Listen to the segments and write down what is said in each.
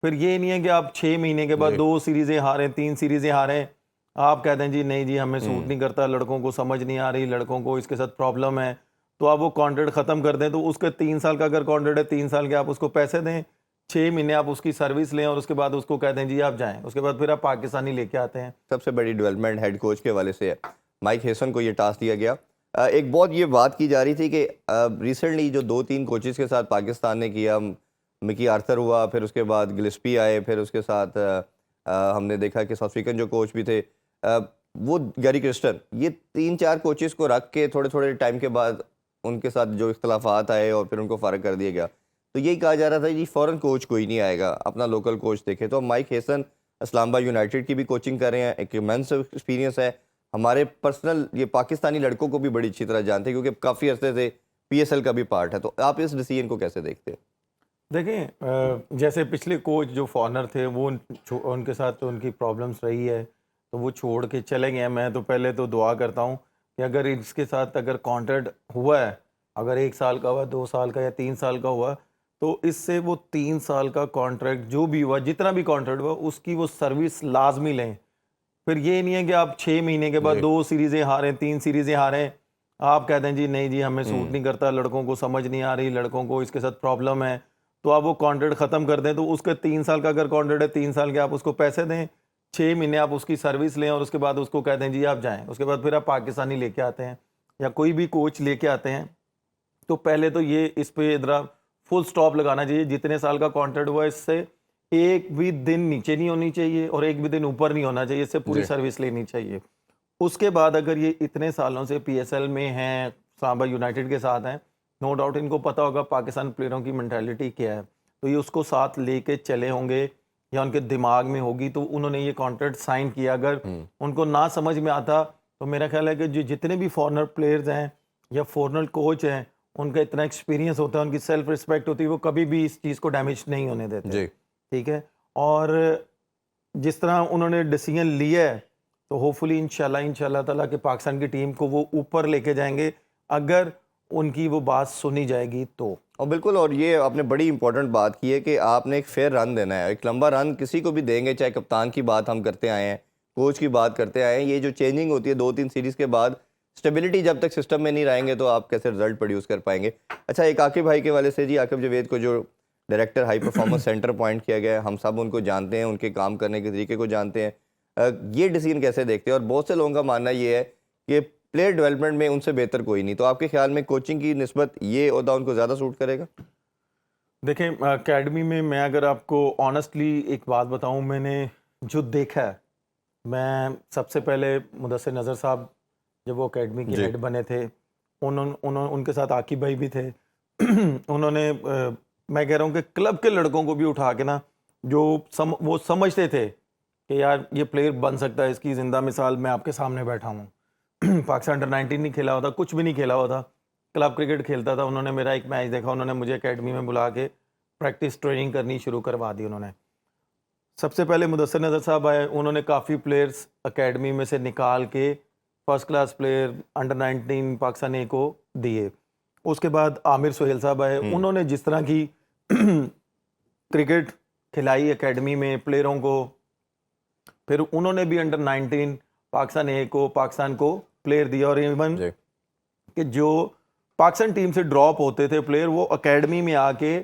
फिर ये नहीं है कि आप 6 महीने के बाद 2 सीरीजें हारे, 3 सीरीजें हारे, आप कहते हैं जी नहीं जी हमें सूट नहीं करता, लड़कों को समझ नहीं आ रही, लड़कों को इसके साथ प्रॉब्लम है, तो आप वो कॉन्ट्रैक्ट ख़त्म कर दें। तो उसके 3 साल का अगर कॉन्ट्रैक्ट है, 3 साल के आप उसको पैसे दें, 6 महीने आप उसकी सर्विस लें और उसके बाद उसको कहते हैं जी आप जाएं, उसके बाद फिर आप पाकिस्तानी लेके आते हैं। सबसे बड़ी डेवलपमेंट हेड कोच के हवाले से है, माइक हेसन को ये टास्क दिया गया। एक बहुत ये बात की जा रही थी कि रिसेंटली जो 2-3 कोचेस के साथ पाकिस्तान ने किया, मिकी आर्थर हुआ, फिर उसके बाद गिलिस्पी आए, फिर उसके साथ हमने देखा कि साउथ अफ्रीकन जो कोच भी थे वो गैरी क्रिस्टन, ये 3-4 कोचेस को रख के थोड़े थोड़े टाइम के बाद उनके साथ जो इख्तलाफात आए और फिर उनको फ़ारग कर दिया गया। तो यही कहा जा रहा था जी फ़ॉरेन कोच कोई नहीं आएगा, अपना लोकल कोच देखे। तो माइक हेसन इस्लामाबाद यूनाइटेड की भी कोचिंग कर रहे हैं, एक इमेंस एक्सपीरियंस है, हमारे पर्सनल ये पाकिस्तानी लड़कों को भी बड़ी अच्छी तरह जानते हैं क्योंकि काफ़ी अरसे से पीएसएल का भी पार्ट है। तो आप इस डिसीजन को कैसे देखते हैं? देखें जैसे पिछले कोच जो फॉरनर थे वो उनके साथ तो उनकी प्रॉब्लम्स रही है, तो वो छोड़ के चले गए हैं। मैं तो पहले तो दुआ करता हूँ कि अगर इसके साथ अगर कॉन्ट्रैक्ट हुआ है, अगर 1 साल का हुआ, 2 साल का या 3 साल का हुआ, तो इससे वो 3 साल का कॉन्ट्रैक्ट जो भी हुआ, जितना भी कॉन्ट्रैक्ट हुआ, उसकी वो सर्विस लाजमी लें। फिर ये नहीं है कि आप 6 महीने के बाद जी। 2 सीरीजें हारें, 3 सीरीजें हारें, आप कहते हैं जी नहीं जी हमें सूट नहीं करता, लड़कों को समझ नहीं आ रही, लड़कों को इसके साथ प्रॉब्लम है, तो आप वो कॉन्ट्रैक्ट ख़त्म कर दें। तो उसके 3 साल का अगर कॉन्ट्रैक्ट है, 3 साल के आप उसको पैसे दें, 6 महीने आप उसकी सर्विस लें और उसके बाद उसको कहते हैं जी आप जाएं। उसके बाद फिर आप पाकिस्तानी लेके आते हैं या कोई भी कोच लेके आते हैं, तो पहले तो ये इस पे इधर फुल स्टॉप लगाना चाहिए। जितने साल का कॉन्ट्रैक्ट हुआ, इससे एक भी दिन नीचे नहीं होनी चाहिए और एक भी दिन ऊपर नहीं होना चाहिए, इससे पूरी जी। सर्विस लेनी चाहिए। उसके बाद अगर ये इतने सालों से पीएसएल में हैं, इस्लामाबाद यूनाइटेड के साथ हैं, नो डाउट इनको पता होगा पाकिस्तान प्लेयरों की मेंटालिटी क्या है, तो ये उसको साथ लेके चले होंगे या उनके दिमाग में होगी, तो उन्होंने ये कॉन्ट्रैक्ट साइन किया। अगर उनको ना समझ में आता, तो मेरा ख्याल है कि जो जितने भी फॉरनर प्लेयर्स हैं या फॉरनर कोच हैं, उनका इतना एक्सपीरियंस होता है, उनकी सेल्फ रिस्पेक्ट होती है, वो कभी भी इस चीज़ को डैमेज नहीं होने देते। जी। ठीक है। और जिस तरह उन्होंने डिसीजन लिया है, तो होपफुली इंशाल्लाह ताला कि पाकिस्तान की टीम को वो ऊपर लेके जाएंगे, अगर उनकी वो बात सुनी जाएगी तो। और बिल्कुल, और ये आपने बड़ी इंपॉर्टेंट बात की है कि आपने एक फेयर रन देना है, एक लंबा रन किसी को भी देंगे, चाहे कप्तान की बात हम करते आए हैं, कोच की बात करते आए हैं, ये जो चेंजिंग होती है 2-3 सीरीज़ के बाद, स्टेबिलिटी जब तक सिस्टम में नहीं रहेंगे तो आप कैसे रिजल्ट प्रोड्यूस कर पाएंगे। अच्छा, एक आकिब भाई के वाले से जी, आकिब जावेद को जो director high performance centre point किया गया है, हम सब उनको जानते हैं, उनके काम करने के तरीके को जानते हैं, ये डिसीजन कैसे देखते हैं? और बहुत से लोगों का मानना ये है कि प्लेयर डेवलपमेंट में उनसे बेहतर कोई नहीं, तो आपके ख्याल में कोचिंग की निस्बत ये ओहदा उनको ज़्यादा सूट करेगा? देखें एकेडमी में मैं अगर आपको ऑनेस्टली एक बात बताऊं, मैंने जो देखा है, मैं सबसे पहले मुदस्सिर नज़र साहब जब वो एकेडमी के जी। हेड बने थे, उनके साथ आकिब भाई भी थे। उन्होंने मैं कह रहा हूँ कि क्लब के लड़कों को भी उठा के ना, जो वो समझते थे कि यार ये प्लेयर बन सकता है, इसकी ज़िंदा मिसाल मैं आपके सामने बैठा हूँ। पाकिस्तान अंडर 19 नहीं खेला होता, कुछ भी नहीं खेला होता, क्लब क्रिकेट खेलता था। उन्होंने मेरा एक मैच देखा, उन्होंने मुझे एकेडमी में बुला के प्रैक्टिस ट्रेनिंग करनी शुरू करवा दी। उन्होंने सबसे पहले मुदस्सिर नज़र साहब आए, उन्होंने काफ़ी प्लेयर्स एकेडमी में से निकाल के first class player under 19 Pakistan A को दिए। उसके बाद आमिर सुहेल साहब आए, उन्होंने जिस तरह की क्रिकेट खिलाई एकेडमी में प्लेयरों को, फिर उन्होंने भी अंडर 19 पाकिस्तान ए को, पाकिस्तान को प्लेयर दिया। और इवन जी। कि जो पाकिस्तान टीम से ड्रॉप होते थे प्लेयर, वो एकेडमी में आके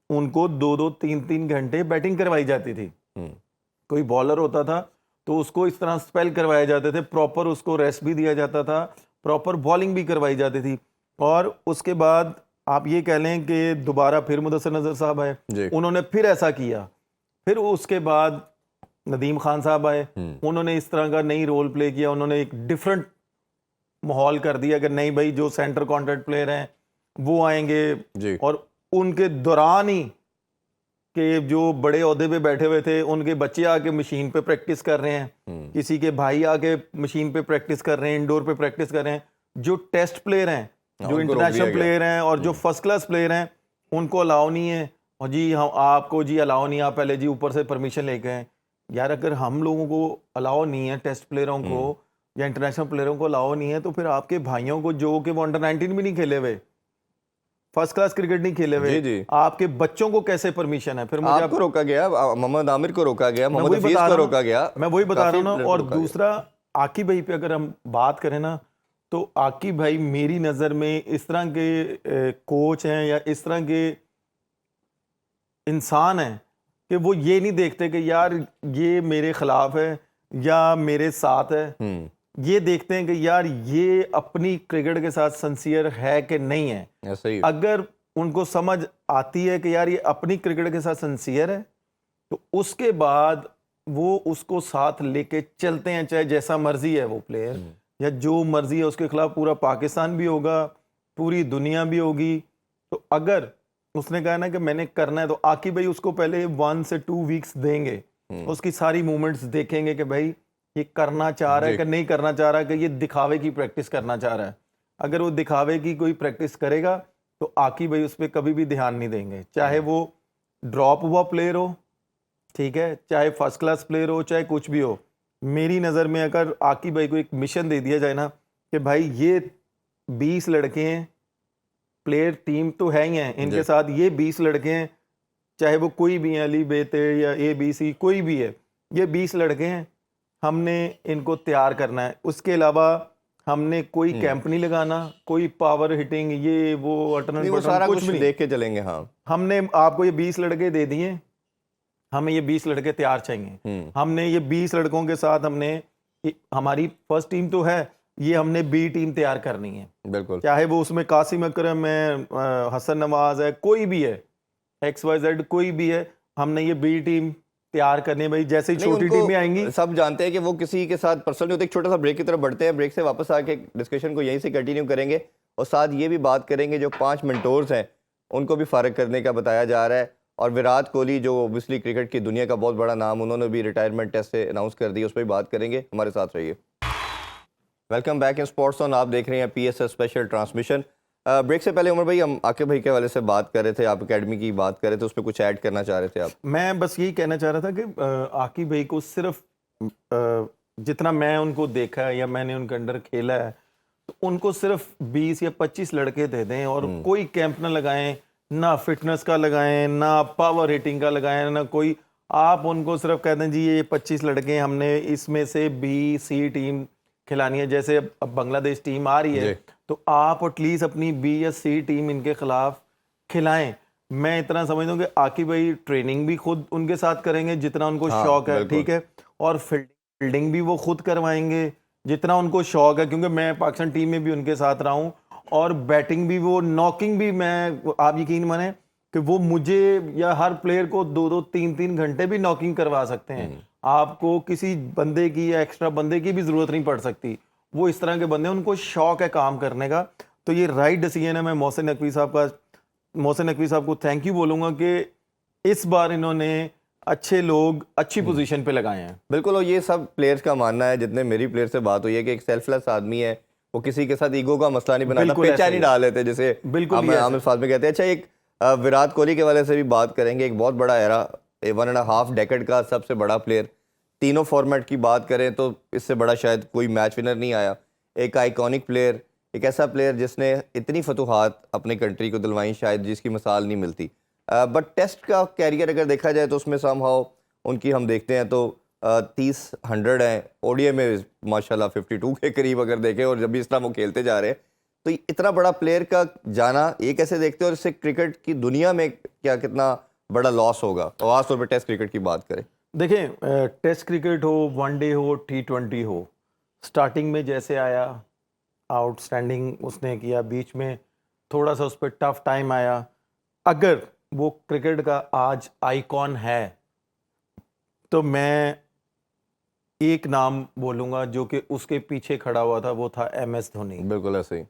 उनको 2-2 3-3 घंटे बैटिंग करवाई जाती थी। कोई बॉलर होता था तो उसको इस तरह स्पेल करवाए जाते थे, प्रॉपर उसको रेस्ट भी दिया जाता था, प्रॉपर बॉलिंग भी करवाई जाती थी। और उसके बाद आप ये कह लें कि दोबारा फिर मुदस्सिर नज़र साहब आए, जी। उन्होंने फिर ऐसा किया। फिर उसके बाद नदीम खान साहब आए, उन्होंने इस तरह का नई रोल प्ले किया, उन्होंने एक डिफरेंट माहौल कर दिया कि नहीं भाई, जो सेंटर कॉन्ट्रैक्ट प्लेयर हैं वो आएंगे। जी। और उनके दौरान ही कि जो बड़े ओहदे पे बैठे हुए थे, उनके बच्चे आके मशीन पे प्रैक्टिस कर रहे हैं, किसी के भाई आके मशीन पे प्रैक्टिस कर रहे हैं, इंडोर पे प्रैक्टिस कर रहे हैं। जो टेस्ट प्लेयर हैं, जो उनको रोक दिया इंटरनेशनल गया। प्लेयर हैं और जो फर्स्ट क्लास प्लेयर हैं, उनको अलाउ नहीं है। और जी हम आपको जी अलाउ नहीं, आप पहले जी ऊपर से परमिशन लेके आए। यार अगर हम लोगों को अलाउ नहीं है, टेस्ट प्लेयरों को या इंटरनेशनल प्लेयरों को अलाउ नहीं है, तो फिर आपके भाइयों को जो कि वो अंडर 19 भी नहीं खेले हुए, फर्स्ट क्लास क्रिकेट नहीं खेले जी, हुए, जी। आपके बच्चों को कैसे परमिशन है? फिर मुझे आपको रोका गया, मोहम्मद आमिर को रोका गया, मैं मोहम्मद वही हफीज बता को रहा हूँ, रोका गया, मैं वही बता रहा काफी हूँ ना। प्लेयर को और रोका गया। दूसरा, आकिब भाई पे अगर हम बात करें ना, तो आकिब भाई मेरी नज़र में इस तरह के कोच हैं या इस तरह के इंसान हैं कि वो ये नहीं देखते कि यार ये मेरे खिलाफ है या मेरे साथ है। ये देखते हैं कि यार ये अपनी क्रिकेट के साथ सिंसियर है कि नहीं है। ऐसा ही अगर उनको समझ आती है कि यार ये अपनी क्रिकेट के साथ सिंसियर है, तो उसके बाद वो उसको साथ लेके चलते हैं, चाहे जैसा मर्जी है वो प्लेयर या जो मर्जी है उसके खिलाफ पूरा पाकिस्तान भी होगा, पूरी दुनिया भी होगी। तो अगर उसने कहा ना कि मैंने करना है, तो आकिब भाई उसको पहले 1 से 2 वीक्स देंगे, उसकी सारी मूवमेंट्स देखेंगे कि भाई ये करना चाह रहा है जी। कि नहीं करना चाह रहा है, कि ये दिखावे की प्रैक्टिस करना चाह रहा है। अगर वो दिखावे की कोई प्रैक्टिस करेगा तो आकिब भाई उस पर कभी भी ध्यान नहीं देंगे, चाहे वो ड्रॉप हुआ प्लेयर हो, ठीक है, चाहे फर्स्ट क्लास प्लेयर हो, चाहे कुछ भी हो। मेरी नज़र में अगर आकिब भाई को एक मिशन दे दिया जाए ना कि भाई ये 20 लड़के हैं, प्लेयर टीम तो है ही हैं, इनके जी। साथ ये 20 लड़के हैं, चाहे वो कोई भी हैं, अली बेते या ABC कोई भी है, ये 20 लड़के हैं, हमने इनको तैयार करना है। उसके अलावा हमने कोई कैंप नहीं लगाना, कोई पावर हिटिंग ये वो अटर्न नहीं, वो बटन सारा कुछ कुछ भी नहीं। देख के चलेंगे। हाँ। हमने आपको ये 20 लड़के दे दिए, हमें ये 20 लड़के तैयार चाहिए। हमने ये 20 लड़कों के साथ हमने हमारी फर्स्ट टीम तो है, ये हमने B टीम तैयार करनी है। बिल्कुल। चाहे वो उसमें कासिम अकरम है, हसन नवाज है, कोई भी है, XYZ कोई भी है, हमने ये B टीम तैयार करनी है। भाई जैसे ही नहीं, छोटी उनको टीमें आएंगी, सब जानते हैं कि वो किसी के साथ पर्सनल होते। एक छोटा सा ब्रेक की तरफ बढ़ते हैं, ब्रेक से वापस आके डिस्कशन को यहीं से कंटिन्यू करेंगे और साथ ये भी बात करेंगे जो 5 मेंटोर्स हैं उनको भी फारिग करने का बताया जा रहा है। और विराट कोहली जो ओबियसली क्रिकेट की दुनिया का बहुत बड़ा नाम, उन्होंने भी रिटायरमेंट टेस्ट से अनाउंस कर दी, उस पर भी बात करेंगे। हमारे साथ रहिए। Welcome back in sports on. आप देख रहे हैं PSS स्पेशल ट्रांसमिशन। ब्रेक से पहले उमर भाई हम आकिब भाई के हवाले से बात कर रहे थे, आप एकेडमी की बात कर रहे थे, उस पर कुछ ऐड करना चाह रहे थे आप? मैं बस यही कहना चाह रहा था कि आकिब भाई को सिर्फ जितना मैं उनको देखा है या मैंने उनके अंडर खेला है, तो उनको सिर्फ 20 या 25 लड़के दे दें और कोई कैंप ना लगाएं, ना फिटनेस का लगाएं, ना पावर हिटिंग का लगाएं, ना कोई। आप उनको सिर्फ कह दें जी ये 25 लड़के हमने इसमें से B-C टीम खिलानी है। जैसे अब बांग्लादेश टीम आ रही है, तो आप एटलीस्ट अपनी B या C टीम इनके खिलाफ खिलाएं। मैं इतना समझता हूँ कि आकिब भाई ट्रेनिंग भी खुद उनके साथ करेंगे जितना उनको शौक है, ठीक है, और फील्डिंग भी वो खुद करवाएंगे जितना उनको शौक है, क्योंकि मैं पाकिस्तान टीम में भी उनके साथ रहा हूँ। और बैटिंग भी वो, नॉकिंग भी मैं, आप यकीन माने कि वो मुझे या हर प्लेयर को 2-2 3-3 घंटे भी नॉकिंग करवा सकते हैं। आपको किसी बंदे की या एक्स्ट्रा बंदे की भी जरूरत नहीं पड़ सकती। वो इस तरह के बंदे, उनको शौक है काम करने का। तो ये राइट डिसीजन है। मैं मोहसिन नकवी साहब को थैंक यू बोलूंगा कि इस बार इन्होंने अच्छे लोग अच्छी पोजीशन पे लगाए हैं। बिल्कुल। और ये सब प्लेयर्स का मानना है, जितने मेरी प्लेयर से बात हुई है, कि एक सेल्फलेस आदमी है, वो किसी के साथ ईगो का मसला नहीं बनाता, बिल्कुल पेचा ऐसा नहीं ही डाल लेते, जैसे बिल्कुल ही आमिर फाज में कहते हैं। अच्छा, एक विराट कोहली के वाले से भी बात करेंगे। एक बहुत बड़ा एरा, 1.5 डेकेड का सबसे बड़ा प्लेयर। तीनों फॉर्मेट की बात करें तो इससे बड़ा शायद कोई मैच विनर नहीं आया। एक आइकॉनिक प्लेयर, एक ऐसा प्लेयर जिसने इतनी फतूहात अपने कंट्री को दिलवाई, शायद जिसकी मिसाल नहीं मिलती। बट टेस्ट का कैरियर अगर देखा जाए तो उसमें समहाउ उनकी हम देखते हैं तो 30-100 हैं। ODI में माशाल्लाह 52 के करीब अगर देखें, और जब भी इस तरह वो खेलते जा रहे हैं, तो इतना बड़ा प्लेयर का जाना ये कैसे देखते हो, और इससे क्रिकेट की दुनिया में क्या कितना बड़ा लॉस होगा, और खासतौर पर टेस्ट क्रिकेट की बात करें? देखें, टेस्ट क्रिकेट हो, वनडे हो, T20 हो, स्टार्टिंग में जैसे आया आउटस्टैंडिंग उसने किया, बीच में थोड़ा सा उस पर टफ टाइम आया। अगर वो क्रिकेट का आज आइकॉन है तो मैं एक नाम बोलूंगा जो कि उसके पीछे खड़ा हुआ था, वो था MS धोनी। बिल्कुल ऐसे ही।